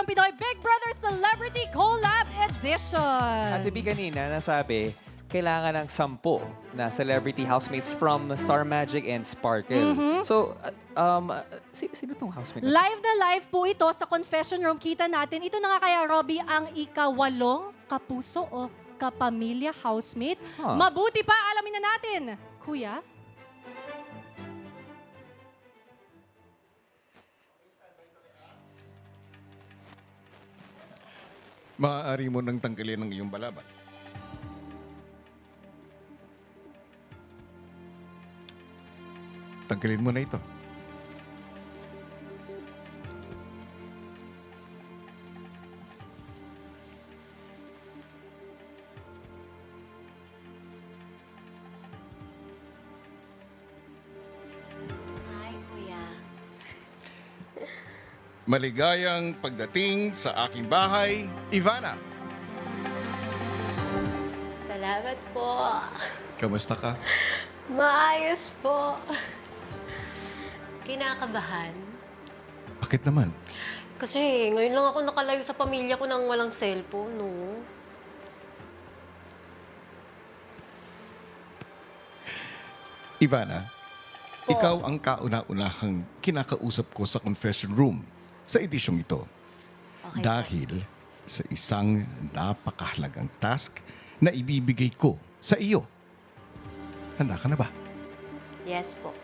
ng Pinoy Big Brother Celebrity Collab Edition. At Bibi kanina nasabi, kailangan ng 10 na celebrity housemates from Star Magic and Sparkle. So, sino tong housemate? Live na live po ito sa confession room. Kita natin. Ito na nga kaya, Robbie, ang ikawalong kapuso o kapamilya housemate. Mabuti pa, alamin na natin. Kuya? Maaari mo nang tanggalin ang iyong balaban. Tanggalin mo na ito. Hi, Kuya. Maligayang pagdating sa aking bahay, Ivana. Salamat po. Kamusta ka? Maayos po. Kinakabahan. Bakit naman? Kasi ngayon lang ako nakalayo sa pamilya ko nang walang cellphone, no? Ivana, ikaw ang kauna-unahang kinakausap ko sa confession room sa edisyong ito. Okay. Dahil sa isang napakahalagang task na ibibigay ko sa iyo. Handa ka na ba? Yes po.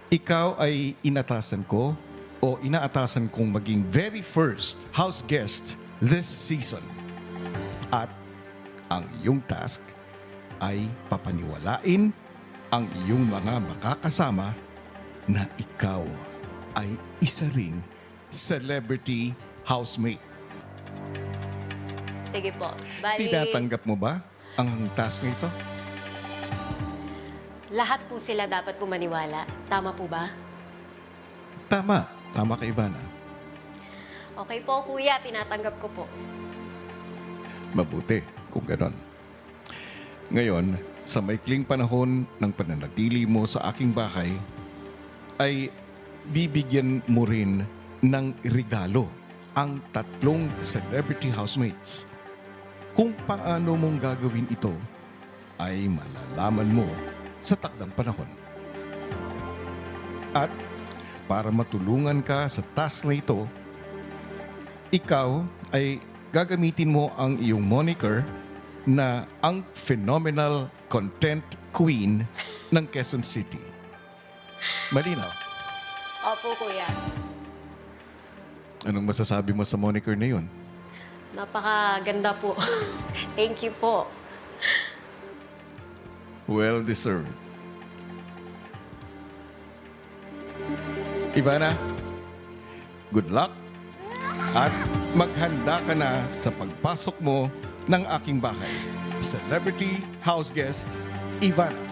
Ikaw ay inatasan ko o inaatasan kong maging very first house guest this season. At ang iyong task ay papaniwalain ang iyong mga makakasama na ikaw ay isa ring celebrity housemate. Sige po. Bali, Tinatanggap mo ba ang task na ito? lahat po sila dapat po maniwala. Tama po ba? Tama. Tama ka, Ivana. Okay po, Kuya. Tinatanggap ko po. Mabuti kung ganon. Ngayon, sa maikling panahon ng pananatili mo sa aking bahay, ay bibigyan mo rin ng regalo ang 3 celebrity housemates. Kung paano mong gagawin ito, ay malalaman mo sa takdang panahon. At para matulungan ka sa task na ito, ikaw ay gagamitin mo ang iyong moniker na ang Phenomenal Content Queen ng Quezon City. Malinaw? Opo, Kuya. Anong masasabi mo sa moniker na yun? Napakaganda po. Thank you po. Well deserved. Ivana, good luck at maghanda ka na sa pagpasok mo ng aking bahay. Celebrity house guest, Ivana.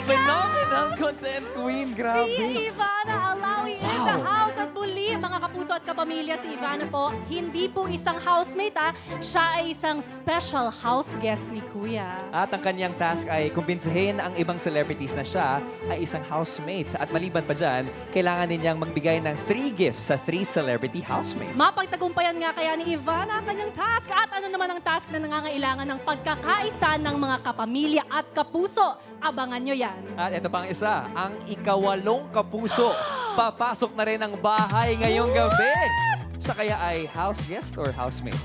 Phenomenal content queen! Grabe! Si Ivana Alawi in the house. At muli, mga kapuso at kapamilya, si Ivana po, hindi po isang housemate siya ay isang special house guest ni Kuya. At ang kanyang task ay kumbinsihin ang ibang celebrities na siya ay isang housemate. At maliban pa dyan, kailangan din niyang magbigay ng 3 gifts sa 3 celebrity housemates. Mapagtagumpayan nga kaya ni Ivana ang kanyang task. At ano naman ang task na nangangailangan ng pagkakaisa ng mga kapamilya at kapuso? Abangan nyo yan. At ito pang isa, ang ikawalong kapuso. Papasok na rin ang bahay ngayong gabi. Siya kaya ay house guest or housemate?